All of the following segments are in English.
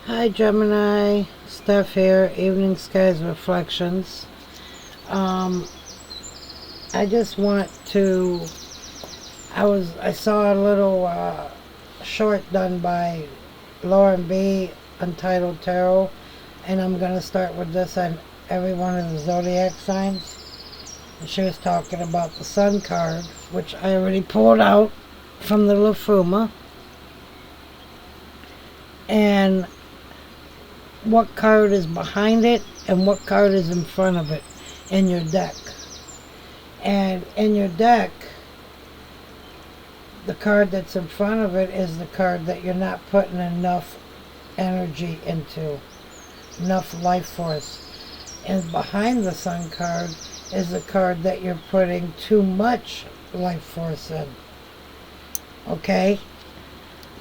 Hi Gemini, Steph here, Evening Skies Reflections. I just want to, I saw a little short done by Lauren B. Untitled Tarot, and I'm going to start with this on every one of the zodiac signs. And she was talking about the Sun card, which I already pulled out from the Lafuma, and what card is behind it and what card is in front of it in your deck. And in your deck, the card that's in front of it is the card that you're not putting enough energy into, enough life force. And behind the Sun card is the card that you're putting too much life force in. Okay?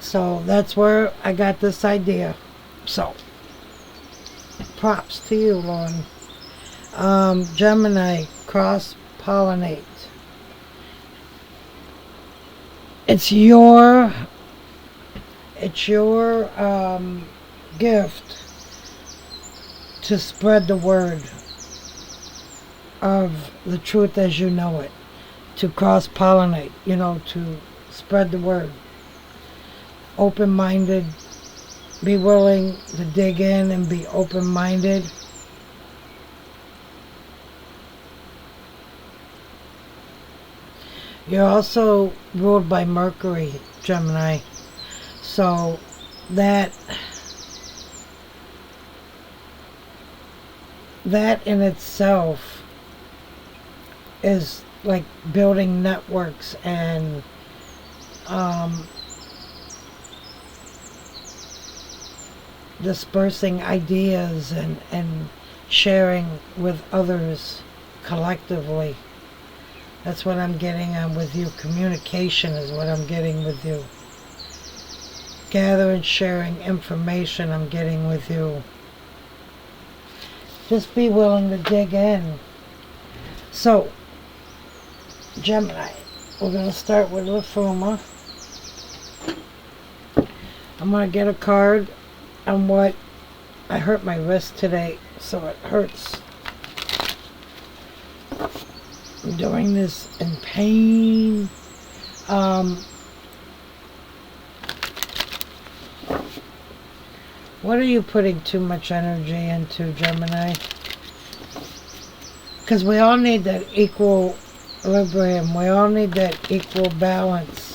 So that's where I got this idea. So props to you, Lauren. Gemini, cross-pollinate. It's your gift to spread the word of the truth as you know it. To cross-pollinate, to spread the word. Open-minded. Be willing to dig in and be open-minded. You're also ruled by Mercury, Gemini. So that in itself is like building networks and dispersing ideas and sharing with others collectively. That's what I'm getting on with you. Communication is what I'm getting with you. Gathering, sharing information I'm getting with you. Just be willing to dig in. So, Gemini, we're going to start with Lafuma. I'm going to get a card on what I hurt my wrist today, so it hurts. I'm doing this in pain. What are you putting too much energy into, Gemini? Because we all need that equilibrium. We all need that equal balance.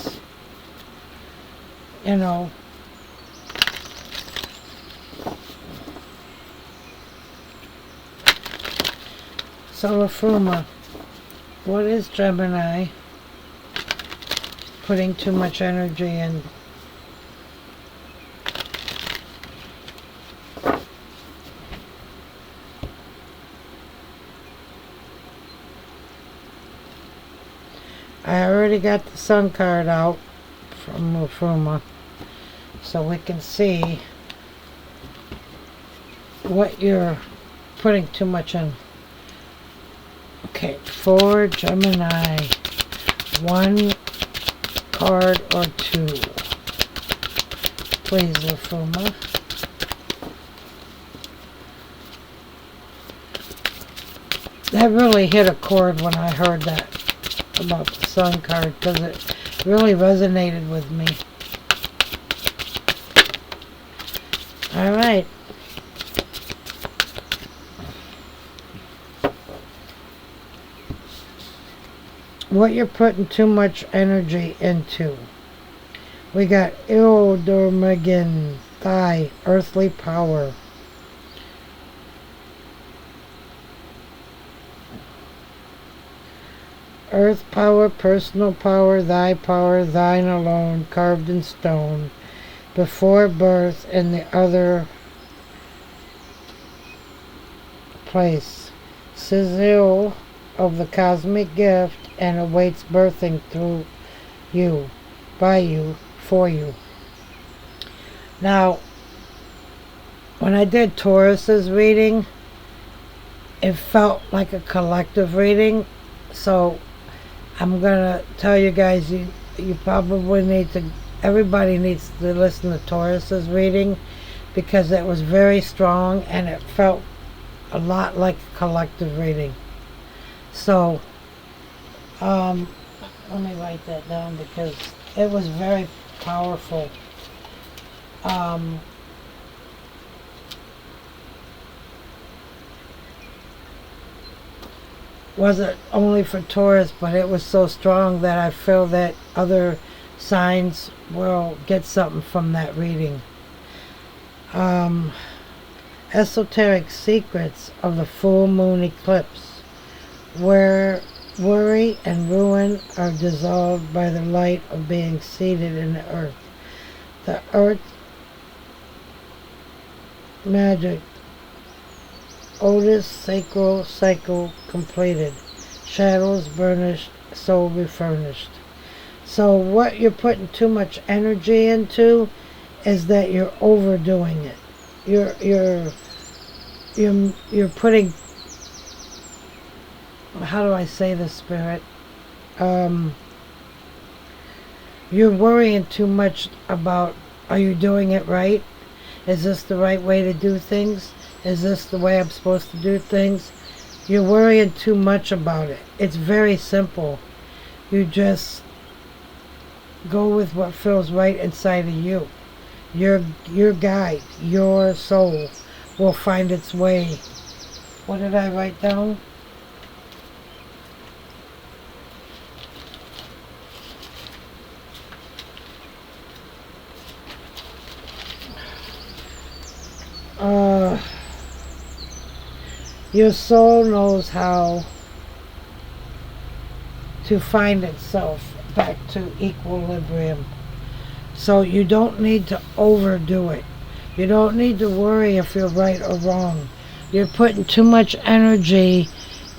So Lafuma, what is Gemini putting too much energy in? I already got the Sun card out from Lafuma, so we can see what you're putting too much in. Okay, for Gemini, one card or two. Please, Lafuma. That really hit a chord when I heard that about the Sun card, because it really resonated with me. All right. What you're putting too much energy into. We got Ildormegan, Thigh, Earthly Power. Earth power, personal power, thy power, thine alone, carved in stone, before birth in the other place. Sizzle of the cosmic gift, and awaits birthing through you, by you, for you. Now, when I did Taurus's reading, it felt like a collective reading, so I'm gonna tell you guys, you probably need to, everybody needs to listen to Taurus's reading, because it was very strong and it felt a lot like a collective reading. So, let me write that down because it was very powerful. Wasn't only for Taurus, but it was so strong that I feel that other signs will get something from that reading. Esoteric secrets of the full moon eclipse, where worry and ruin are dissolved by the light of being seated in the earth. The earth magic, Otis sacral cycle completed, shadows burnished, soul refurnished. So what you're putting too much energy into is that you're overdoing it. You're putting, how do I say this, Spirit? You're worrying too much about, are you doing it right? Is this the right way to do things? Is this the way I'm supposed to do things? You're worrying too much about it. It's very simple. You just go with what feels right inside of you. Your guide, your soul will find its way. What did I write down? Your soul knows how to find itself back to equilibrium. So you don't need to overdo it. You don't need to worry if you're right or wrong. You're putting too much energy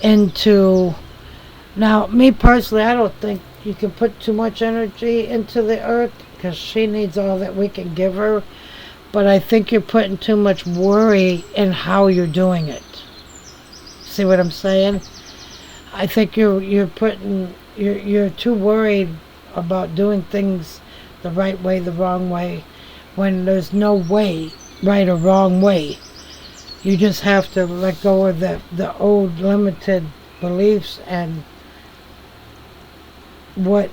into... Now, me personally, I don't think you can put too much energy into the earth because she needs all that we can give her. But I think you're putting too much worry in how you're doing it. See what I'm saying? I think you're too worried about doing things the right way, the wrong way, when there's no way, right or wrong way. You just have to let go of the old limited beliefs and what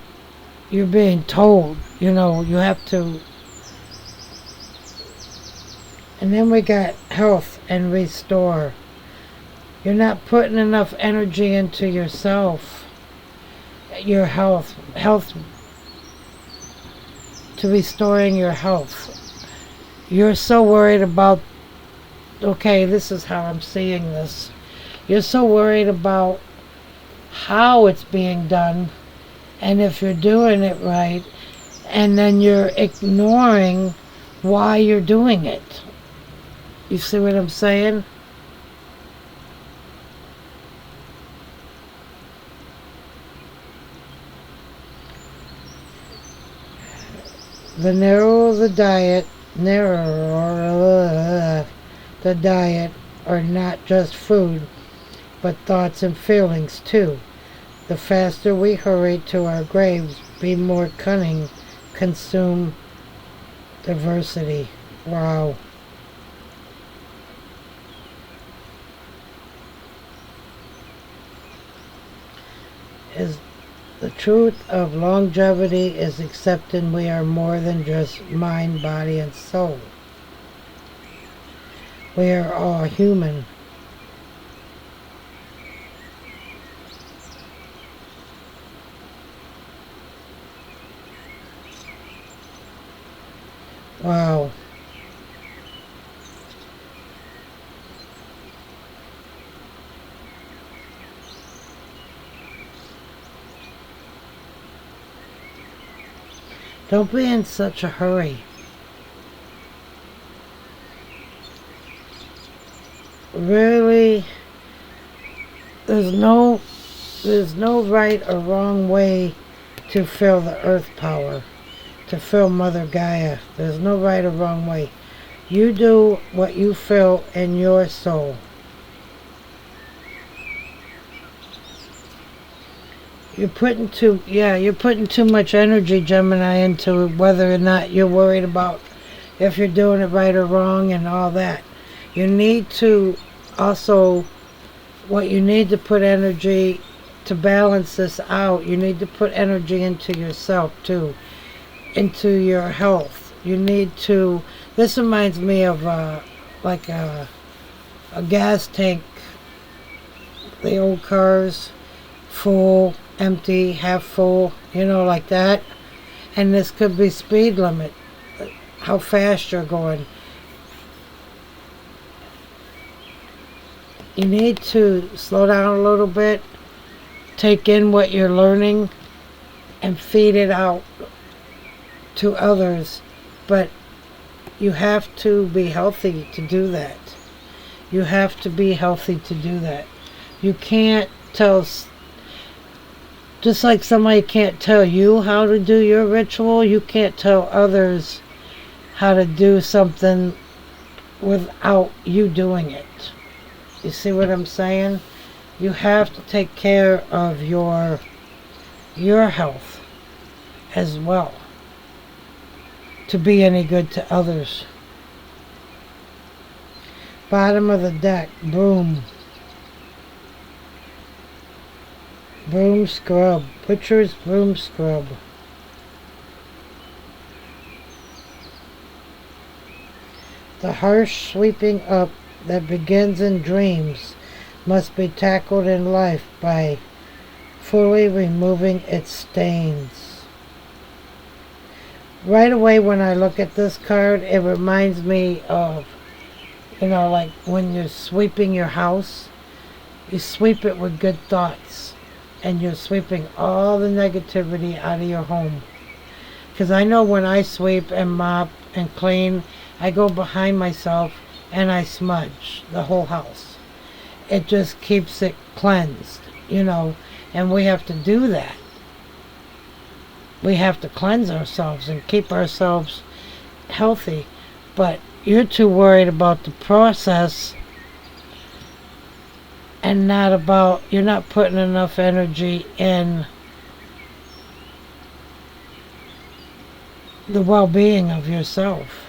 you're being told. You know, you have to. And then we got health and restore. You're not putting enough energy into yourself, your health to restoring your health. You're so worried about, okay, this is how I'm seeing this. You're so worried about how it's being done and if you're doing it right, and then you're ignoring why you're doing it. You see what I'm saying? The narrower the diet are not just food, but thoughts and feelings too. The faster we hurry to our graves, be more cunning, consume diversity. Wow. Is the truth of longevity is accepting we are more than just mind, body, and soul. We are all human. Wow. Don't be in such a hurry. Really, there's no right or wrong way to feel the earth power, to feel Mother Gaia. There's no right or wrong way. You do what you feel in your soul. You're putting too much energy, Gemini, into whether or not you're worried about if you're doing it right or wrong and all that. You need to also, what you need to put energy to balance this out, you need to put energy into yourself too, into your health. You need to, this reminds me of like a gas tank, the old cars, full, empty, half full, you know, like that. And this could be speed limit, how fast you're going. You need to slow down a little bit, take in what you're learning, and feed it out to others. But you have to be healthy to do that. You have to be healthy to do that. You can't tell, just like somebody can't tell you how to do your ritual, you can't tell others how to do something without you doing it. You see what I'm saying? You have to take care of your health as well to be any good to others. Bottom of the deck, broom. Broom scrub. Butcher's broom scrub. The harsh sweeping up that begins in dreams must be tackled in life by fully removing its stains. Right away when I look at this card, it reminds me of, you know, like when you're sweeping your house, you sweep it with good thoughts, and you're sweeping all the negativity out of your home. Because I know when I sweep and mop and clean, I go behind myself and I smudge the whole house. It just keeps it cleansed, you know, and we have to do that. We have to cleanse ourselves and keep ourselves healthy. But you're too worried about the process and not about, you're not putting enough energy in the well-being of yourself.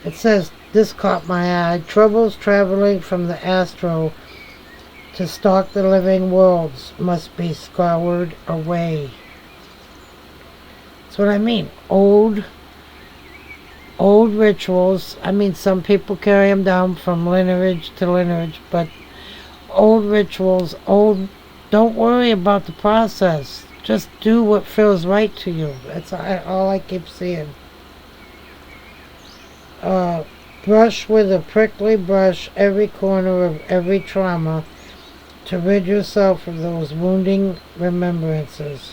It says, this caught my eye, troubles traveling from the astral to stalk the living worlds must be scoured away. That's what I mean. Old rituals. I mean, some people carry them down from lineage to lineage, but old rituals, don't worry about the process. Just do what feels right to you. That's all I keep seeing. Brush with a prickly brush every corner of every trauma to rid yourself of those wounding remembrances.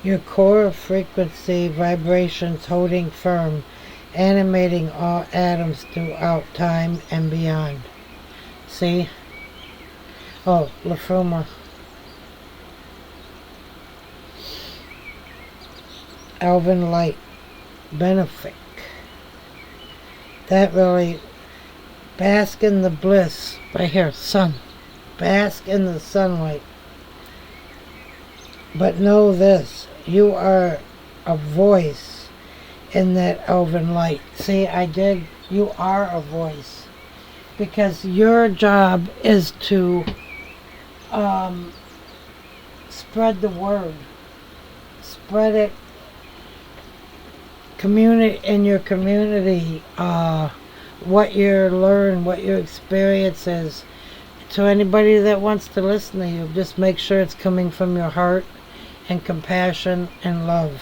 Your core frequency vibrations holding firm, animating all atoms throughout time and beyond. See? Oh, Lafuma. Alvin light. Benefic. That really, bask in the bliss. Right here, sun. Bask in the sunlight. But know this, you are a voice in that elven light. See, you are a voice. Because your job is to spread the word. Spread it in your community, what you learn, what your experience is. To anybody that wants to listen to you, just make sure it's coming from your heart and compassion and love.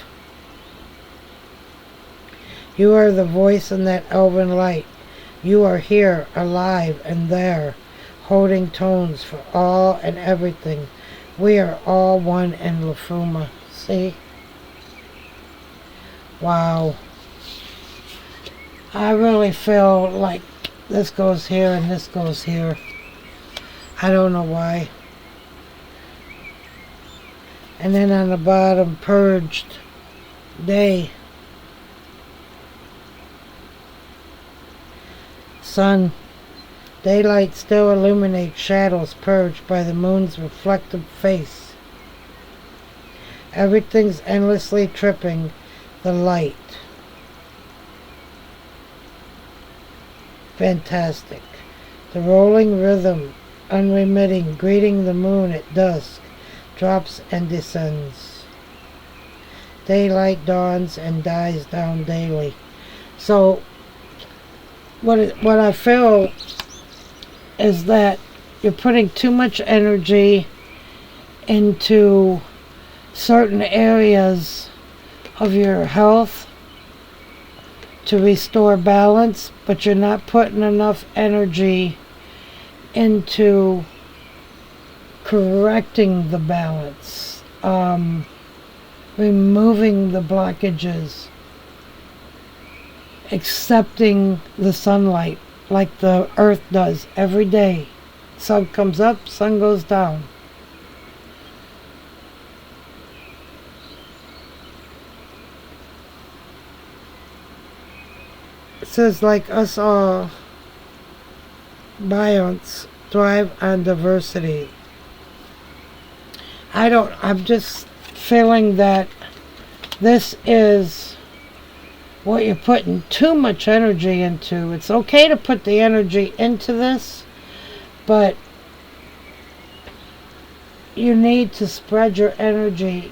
You are the voice in that elven light. You are here, alive and there, holding tones for all and everything. We are all one in Lafuma. See? Wow. I really feel like this goes here and this goes here. I don't know why. And then on the bottom, purged day. Sun. Daylight still illuminates shadows purged by the moon's reflective face. Everything's endlessly tripping the light. Fantastic. The rolling rhythm, unremitting, greeting the moon at dusk, drops and descends. Daylight dawns and dies down daily. So, what I feel is that you're putting too much energy into certain areas of your health to restore balance, but you're not putting enough energy into correcting the balance, removing the blockages, accepting the sunlight like the earth does every day. Sun comes up, sun goes down. It says, like us all, bionts thrive on diversity. I'm just feeling that this is what you're putting too much energy into. It's okay to put the energy into this, but you need to spread your energy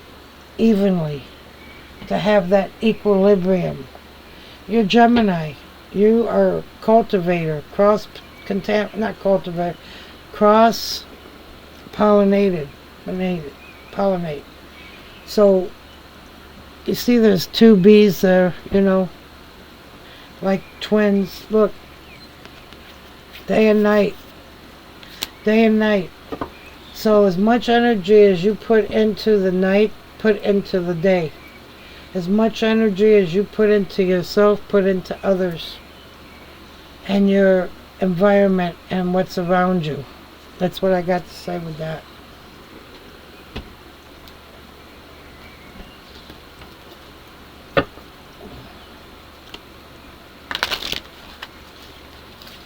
evenly to have that equilibrium. You're Gemini. You are cultivator, pollinate. So you see there's two bees there, like twins. Look, day and night. So as much energy as you put into the night, put into the day. As much energy as you put into yourself, put into others and your environment and what's around you. That's what I got to say with that.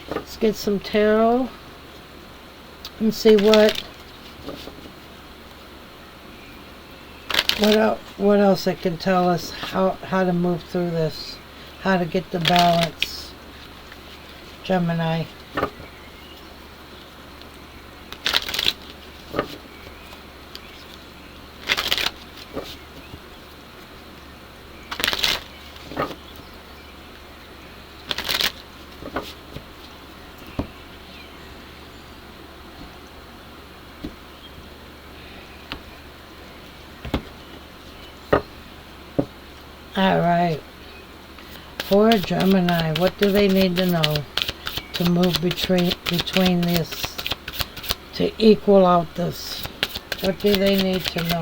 Let's get some tarot and see what else it can tell us, how to move through this, how to get the balance. Gemini. Alright, for Gemini, what do they need to know to move between this, to equal out this? What do they need to know?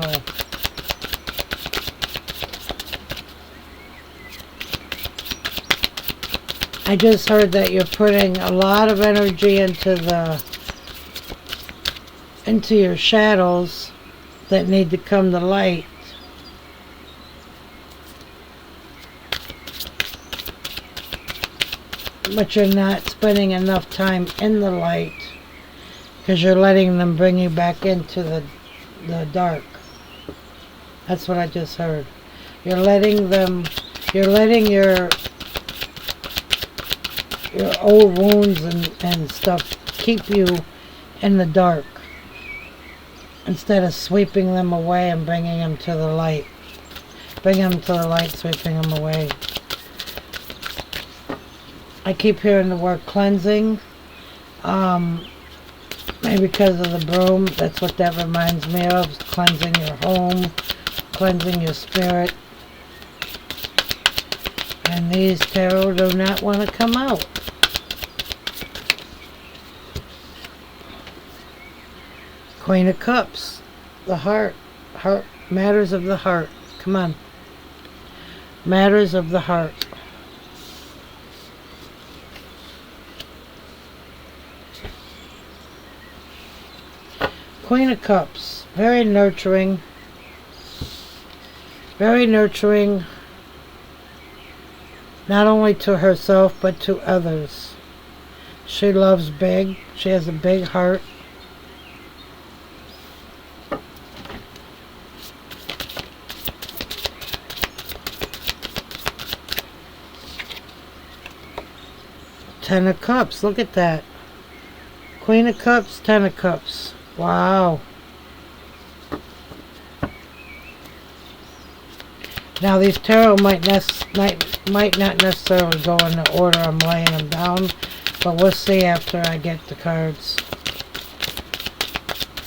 I just heard that you're putting a lot of energy into your shadows that need to come to light. But you're not spending enough time in the light because you're letting them bring you back into the dark. That's what I just heard. You're letting your old wounds and stuff keep you in the dark instead of sweeping them away and bringing them to the light. Bring them to the light, sweeping them away. I keep hearing the word cleansing. Maybe because of the broom. That's what that reminds me of. Cleansing your home. Cleansing your spirit. And these tarot do not want to come out. Queen of Cups. The heart. Matters of the heart. Come on. Matters of the heart. Queen of Cups. Very nurturing. Very nurturing. Not only to herself, but to others. She loves big. She has a big heart. Ten of Cups. Look at that. Queen of Cups, Ten of Cups. Wow. Now these tarot might not necessarily go in the order I'm laying them down, but we'll see after I get the cards.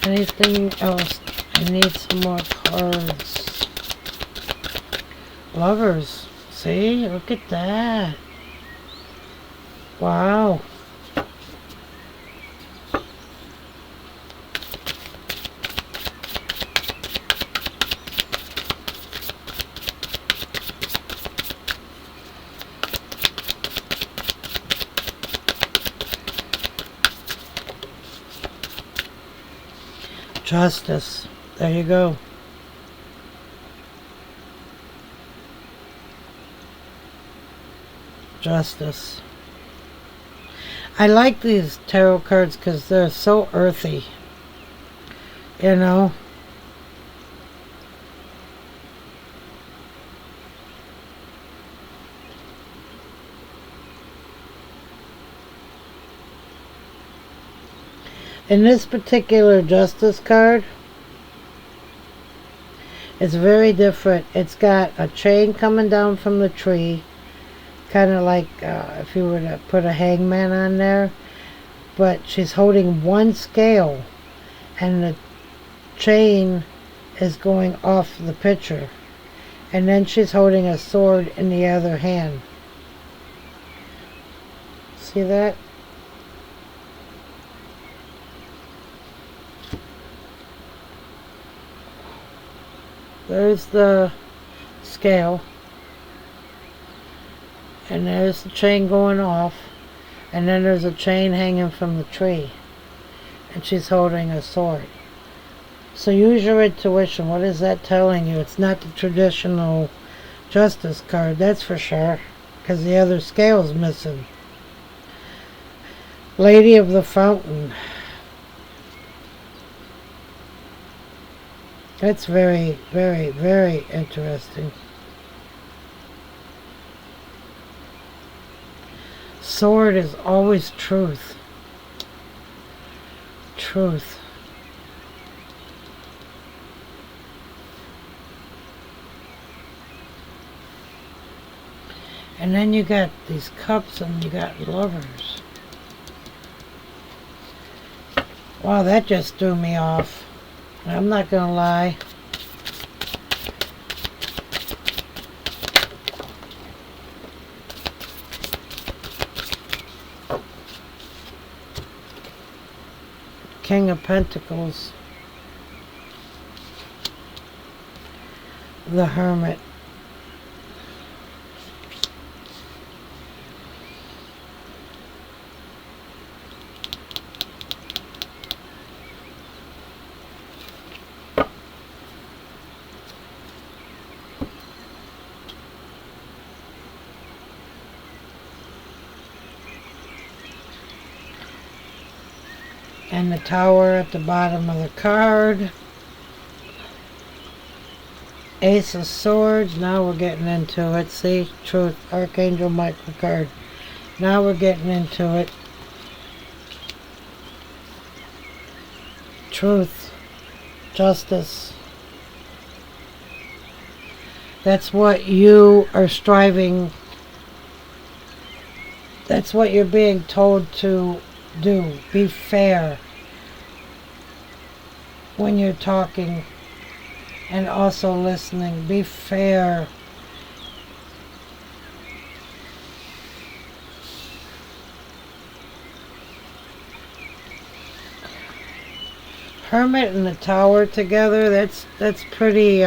Anything else? I need some more cards. Lovers. See? Look at that. Wow. Justice. There you go. Justice. I like these tarot cards because they're so earthy. You know? In this particular Justice card, it's very different. It's got a chain coming down from the tree, kind of like if you were to put a hangman on there, but she's holding one scale and the chain is going off the picture, and then she's holding a sword in the other hand. See that? There's the scale, and there's the chain going off, and then there's a chain hanging from the tree, and she's holding a sword. So use your intuition. What is that telling you? It's not the traditional Justice card, that's for sure, because the other scale's missing. Lady of the Fountain. That's very, very, very interesting. Sword is always truth. Truth. And then you got these cups and you got lovers. Wow, that just threw me off. I'm not gonna lie. King of Pentacles. The Hermit. And the Tower at the bottom of the card. Ace of Swords. Now we're getting into it. See? Truth. Archangel Michael card. Now we're getting into it. Truth. Justice. That's what you are striving. That's what you're being told to do. Be fair when you're talking and also listening. Be fair. Hermit and the Tower together, that's pretty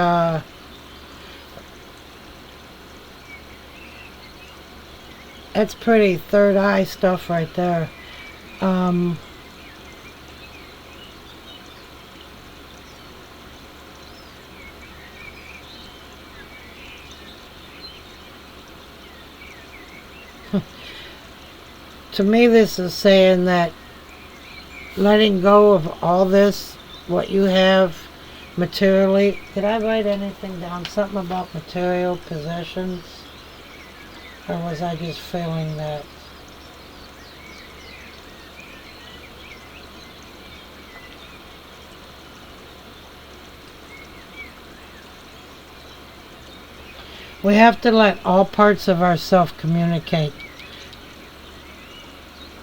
that's pretty third eye stuff right there. to me this is saying that letting go of all this, what you have materially. Did I write anything down? Something about material possessions? Or was I just feeling that? We have to let all parts of ourself communicate.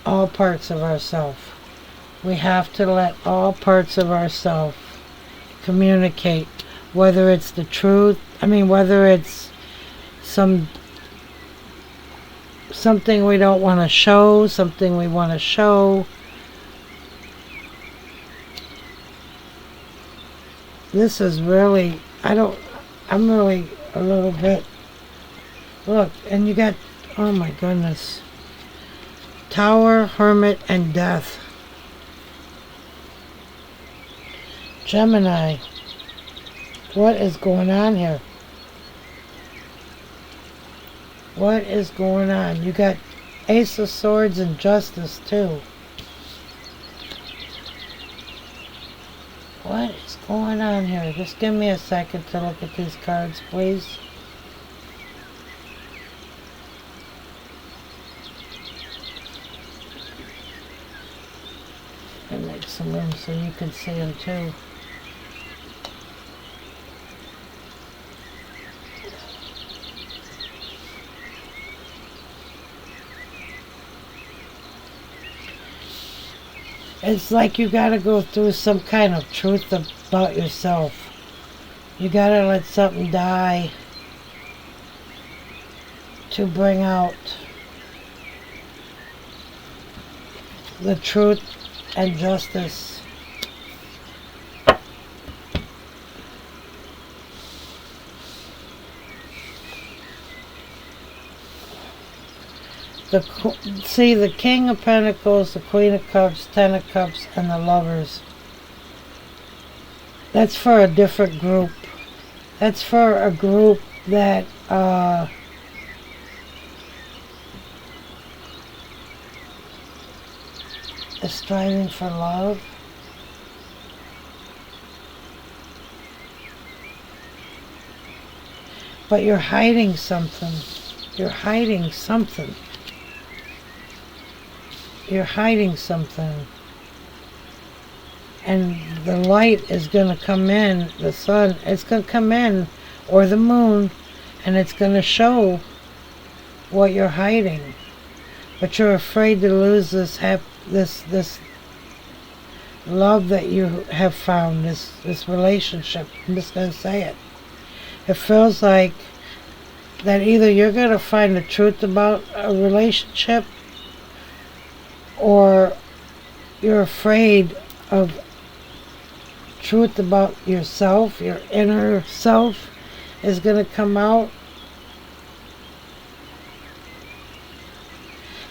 All parts of ourself. We have to let all parts of ourself communicate. Whether it's the truth, whether it's something we don't want to show, something we want to show. This is really, I'm really a little bit, look, and you got, oh my goodness, Tower, Hermit, and Death. Gemini, what is going on here? What is going on? You got Ace of Swords and Justice too. What is going on here? Just give me a second to look at these cards, please. And make some room so you can see them too. It's like you gotta go through some kind of truth about yourself. You gotta let something die to bring out the truth and justice. See, the King of Pentacles, the Queen of Cups, Ten of Cups, and the Lovers. That's for a different group. That's for a group that is striving for love. But you're hiding something. You're hiding something. You're hiding something. And the light is going to come in, the sun, it's going to come in, or the moon, and it's going to show what you're hiding. But you're afraid to lose this love that you have found, this relationship. I'm just going to say it. It feels like that either you're going to find the truth about a relationship, or you're afraid of truth about yourself, your inner self is going to come out.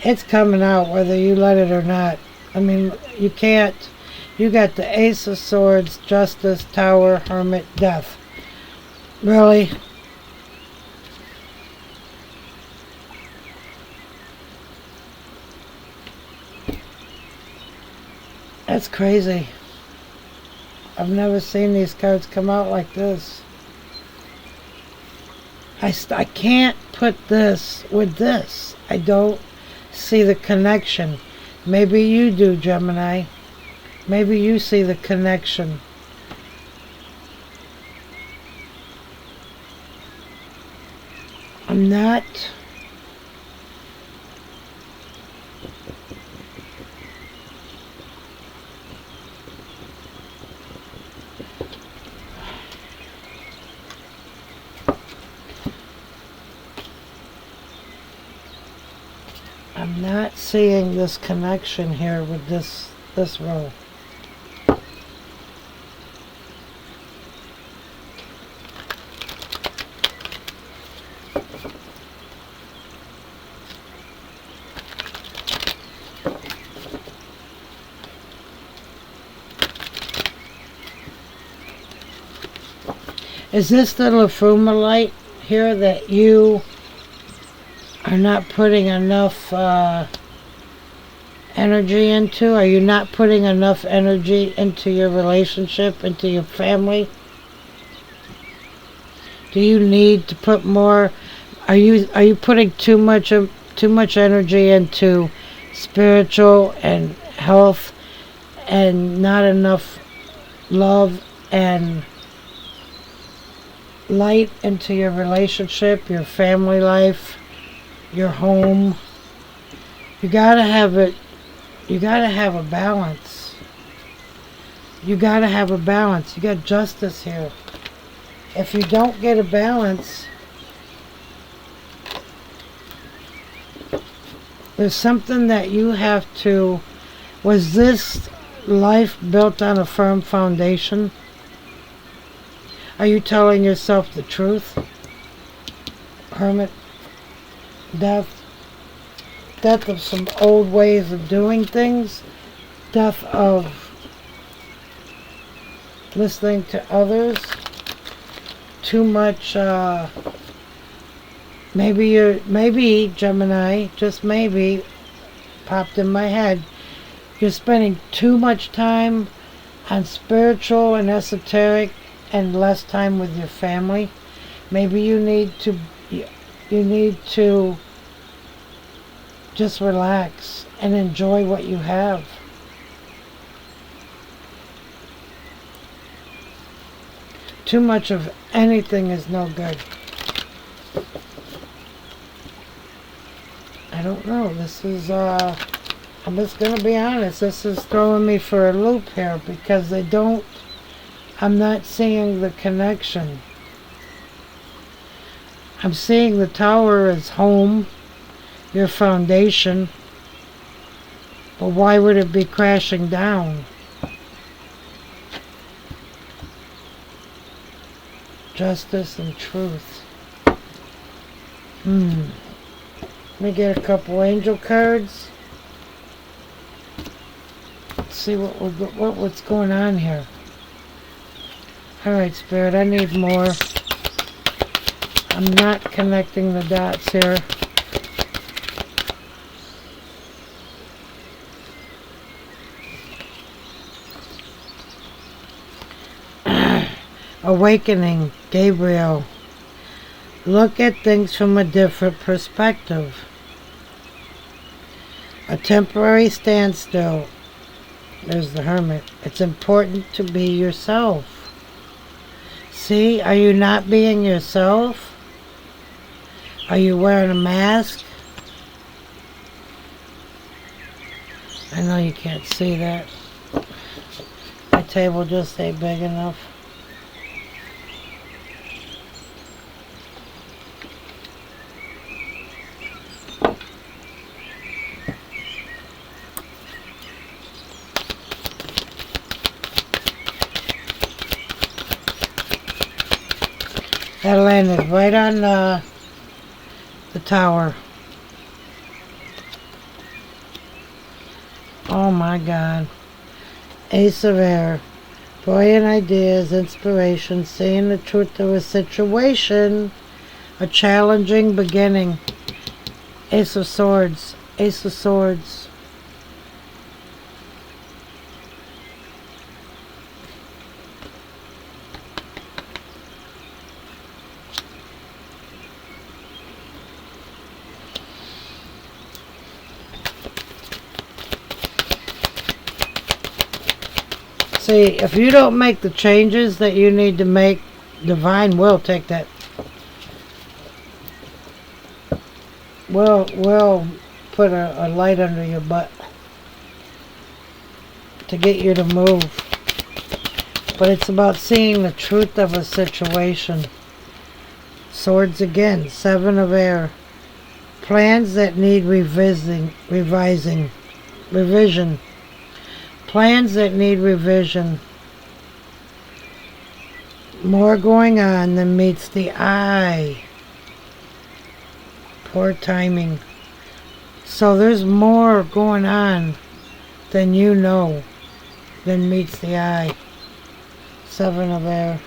It's coming out whether you let it or not. You can't. You got the Ace of Swords, Justice, Tower, Hermit, Death. Really? That's crazy. I've never seen these cards come out like this. I can't put this with this. I don't see the connection. Maybe you do, Gemini. Maybe you see the connection. I'm not. I'm not seeing this connection here with this row. Is this the Lafuma light here that you are not putting enough energy into? Are you not putting enough energy into your relationship, into your family? Do you need to put more? Are you putting too much energy into spiritual and health, and not enough love and light into your relationship, your family life, your home? You gotta have it. You gotta have a balance. You gotta have a balance. You got justice here. If you don't get a balance, there's something that you have to... Was this life built on a firm foundation? Are you telling yourself the truth? Hermit, death of some old ways of doing things, death of listening to others, too much, maybe Gemini, just maybe, popped in my head, you're spending too much time on spiritual and esoteric and less time with your family. Maybe you need to just relax and enjoy what you have. Too much of anything is no good. I don't know. This is, I'm just going to be honest. This is throwing me for a loop here because I'm not seeing the connection. I'm seeing the tower as home, your foundation. But why would it be crashing down? Justice and truth. Let me get a couple angel cards. Let's see what's going on here. Alright, Spirit, I need more. I'm not connecting the dots here. Awakening, Gabriel. Look at things from a different perspective. A temporary standstill. There's the Hermit. It's important to be yourself. See, are you not being yourself? Are you wearing a mask? I know you can't see that. My table just ain't big enough. That landed right on the tower. Oh my God. Ace of Air. Brilliant ideas, inspiration, seeing the truth of a situation, a challenging beginning. Ace of Swords. Ace of Swords. See, if you don't make the changes that you need to make, divine will take that. We'll put a light under your butt to get you to move. But it's about seeing the truth of a situation. Swords again. Seven of Air. Plans that need revision. Plans that need revision. More going on than meets the eye. Poor timing. So there's more going on than you know, than meets the eye. Seven of Air.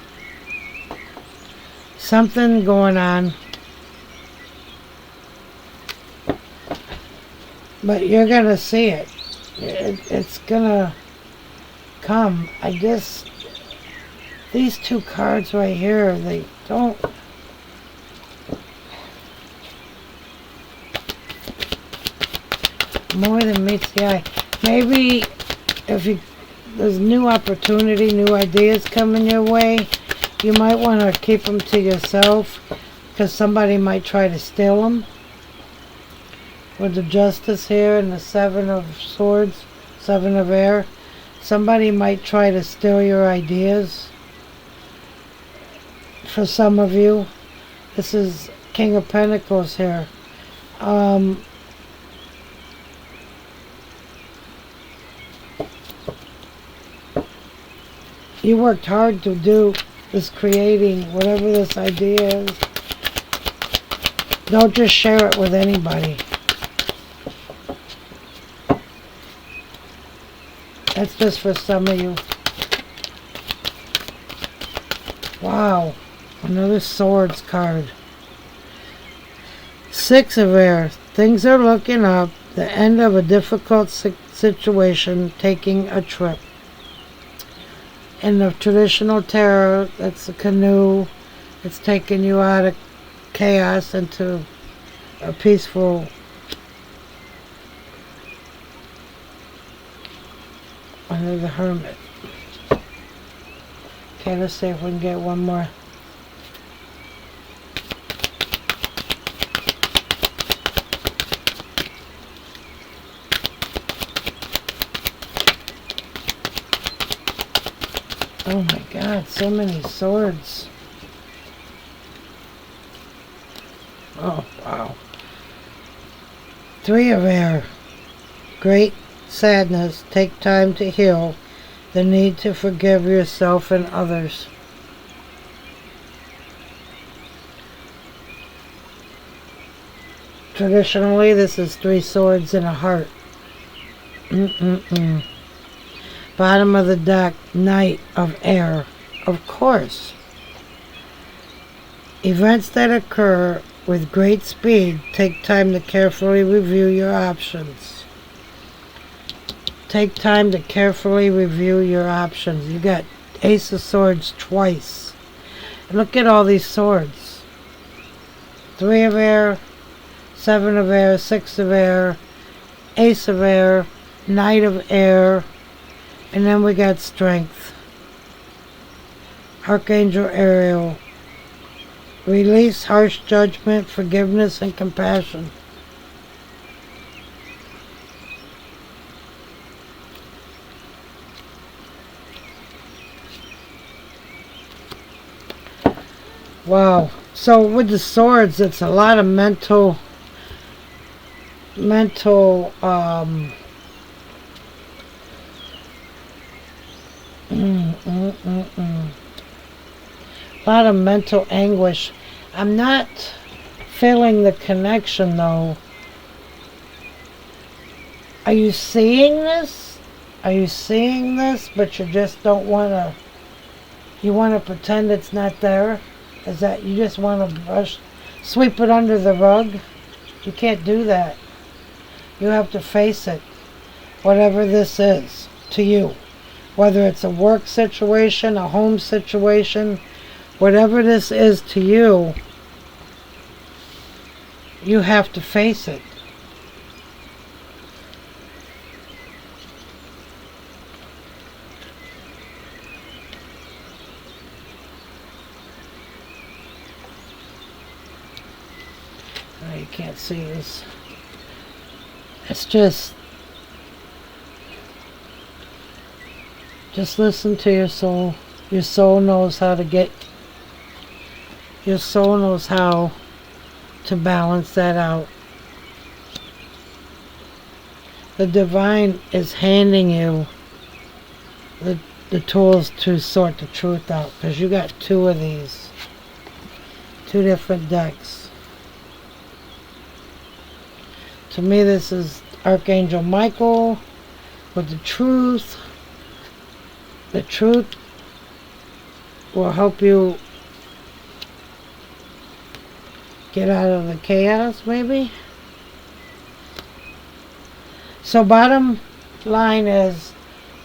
Something going on. But you're going to see it. It's gonna come. These two cards right here, they don't... More than meets the eye. Maybe if there's new opportunity, new ideas coming your way, you might want to keep them to yourself because somebody might try to steal them. With the Justice here and the Seven of Swords, Seven of Air, somebody might try to steal your ideas. For some of you, this is King of Pentacles here. You worked hard to do this creating, whatever this idea is. Don't just share it with anybody. That's just for some of you. Wow. Another Swords card. Six of Air. Things are looking up. The end of a difficult situation. Taking a trip. In the traditional tarot, that's a canoe. It's taking you out of chaos into a peaceful... Under the Hermit. Okay, let's see if we can get one more. Oh my God, so many swords. Oh, wow. Three of Air. Great sadness. Take time to heal. The need to forgive yourself and others. Traditionally, this is three swords and a heart. Bottom of the deck, Knight of Air. Of course. Events that occur with great speed. Take time to carefully review your options. Take time to carefully review your options. You got Ace of Swords twice. Look at all these swords. Three of Air, Seven of Air, Six of Air, Ace of Air, Knight of Air, and then we got Strength. Archangel Ariel. Release harsh judgment, forgiveness, and compassion. Wow. So with the swords, it's a lot of mental a lot of mental anguish. I'm not feeling the connection though. Are you seeing this? Are you seeing this, but you just don't want to, you want to pretend it's not there? Is that you just want to sweep it under the rug? You can't do that. You have to face it, whatever this is to you. Whether it's a work situation, a home situation, whatever this is to you, you have to face it. Oh, you can't see this. It's just listen to your soul. Your soul knows how to get, your soul knows how to balance that out. The divine is handing you the tools to sort the truth out, because you got two of these. Two different decks. To me, this is Archangel Michael with the truth. The truth will help you get out of the chaos, maybe. So bottom line is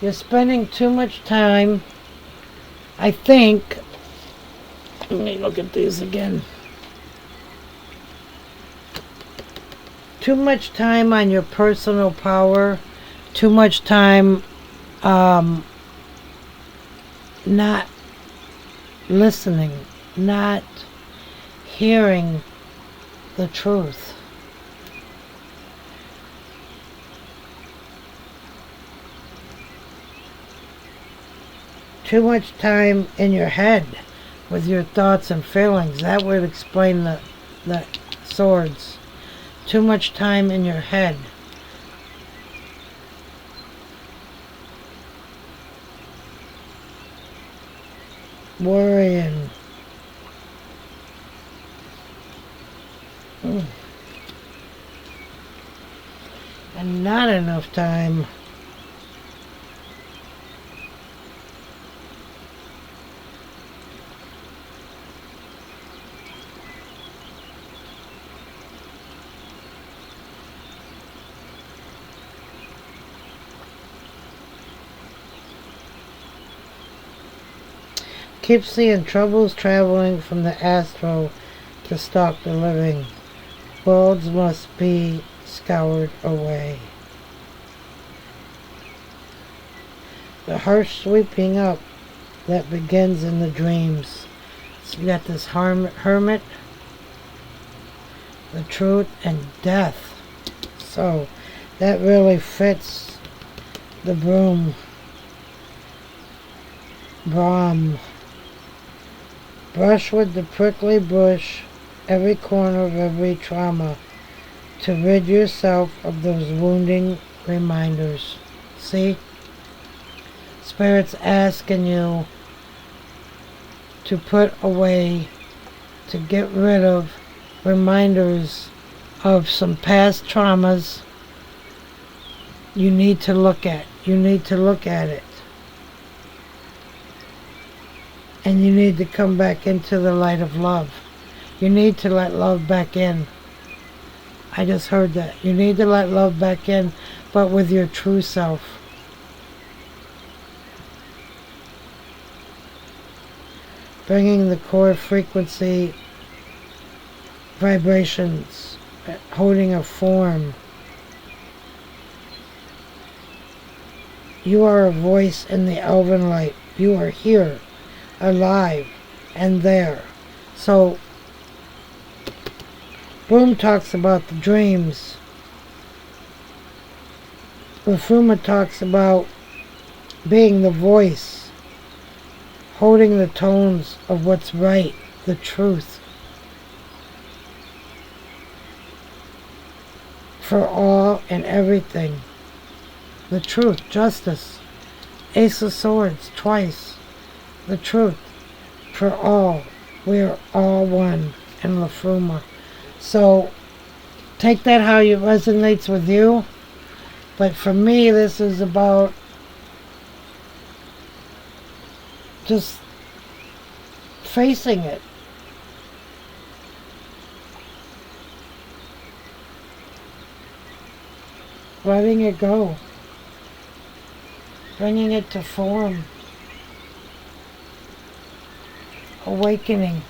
you're spending too much time, I think. Let me look at these again. Too much time on your personal power, too much time not listening, not hearing the truth. Too much time in your head with your thoughts and feelings. That would explain the swords. Too much time in your head. Worrying. And not enough time keep seeing troubles traveling from the astral to stalk the living. Worlds must be scoured away. The harsh sweeping up that begins in the dreams. So you got this hermit, the truth, and death. So that really fits the Brahm. Brush with the prickly bush every corner of every trauma to rid yourself of those wounding reminders. See? Spirit's asking you to put away, to get rid of reminders of some past traumas you need to look at. You need to look at it. And you need to come back into the light of love. You need to let love back in. I just heard that. You need to let love back in, but with your true self. Bringing the core frequency vibrations, holding a form. You are a voice in the Alvin light. You are here, alive, and there. So, Boom talks about the dreams. Rafuma talks about being the voice, holding the tones of what's right, the truth. For all and everything. The truth, justice. Ace of Swords, twice. The truth. For all. We are all one in Lafuma. So, take that how it resonates with you. But for me, this is about just facing it. Letting it go. Bringing it to form. Awakening.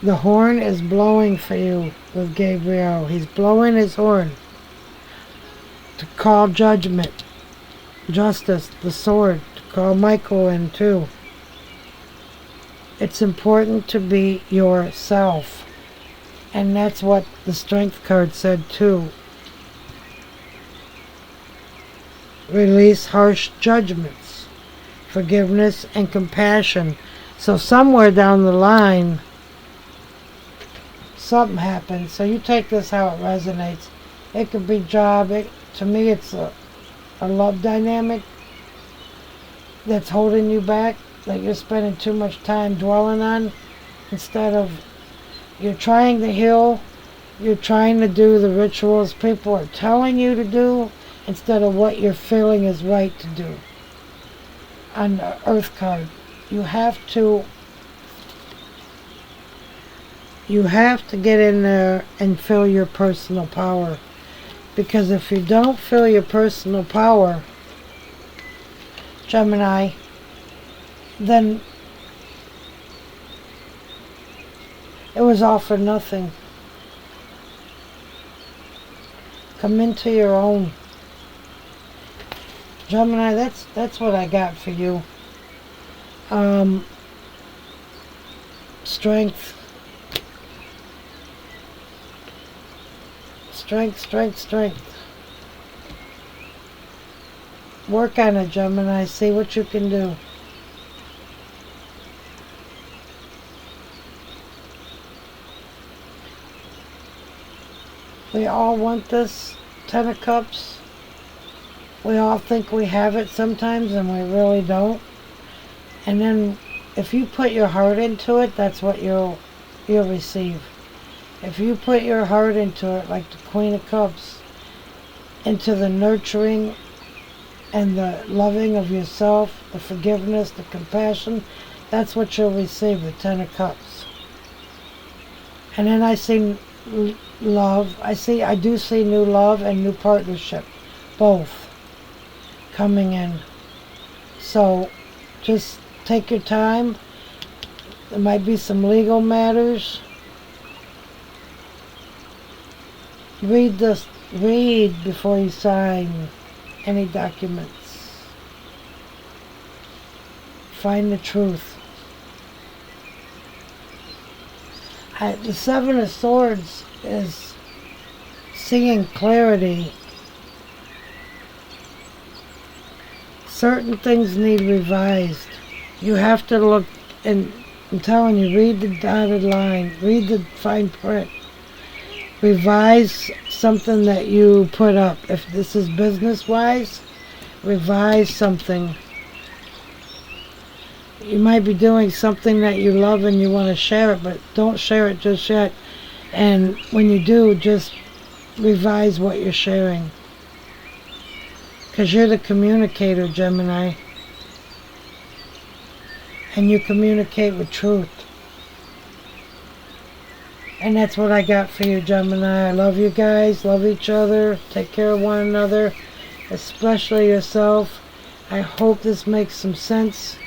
The horn is blowing for you with Gabriel. He's blowing his horn to call judgment, justice, the sword, to call Michael in too. It's important to be yourself. And that's what the Strength card said too. Release harsh judgments, forgiveness and compassion. So somewhere down the line, something happens. So you take this how it resonates. It could be job. To me, it's a love dynamic that's holding you back, that you're spending too much time dwelling on, instead of you're trying to heal, you're trying to do the rituals people are telling you to do, instead of what you're feeling is right to do. On the Earth card, you have to You have to get in there and feel your personal power. Because if you don't feel your personal power, Gemini, then it was all for nothing. Come into your own. Gemini, that's what I got for you. Strength. Strength. Work on it, Gemini. See what you can do. We all want this 10 of Cups. We all think we have it sometimes and we really don't. And then if you put your heart into it, that's what you'll receive. If you put your heart into it, like the Queen of Cups, into the nurturing and the loving of yourself, the forgiveness, the compassion, that's what you'll receive, the 10 of Cups. And then I see love. I do see new love and new partnership, both coming in. So just take your time. There might be some legal matters. Read before you sign any documents. Find the truth. The Seven of Swords is seeing clarity. Certain things need revised. You have to look, and I'm telling you, read the dotted line, read the fine print. Revise something that you put up. If this is business-wise, revise something. You might be doing something that you love and you want to share it, but don't share it just yet. And when you do, just revise what you're sharing. Because you're the communicator, Gemini. And you communicate with truth. And that's what I got for you, Gemini. I love you guys. Love each other. Take care of one another. Especially yourself. I hope this makes some sense.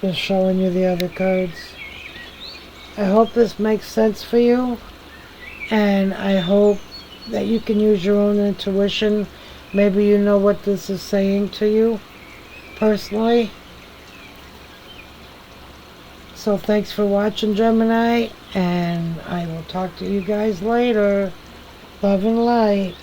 Just showing you the other cards. I hope this makes sense for you. And I hope that you can use your own intuition. Maybe you know what this is saying to you personally. So thanks for watching, Gemini, and I will talk to you guys later. Love and light.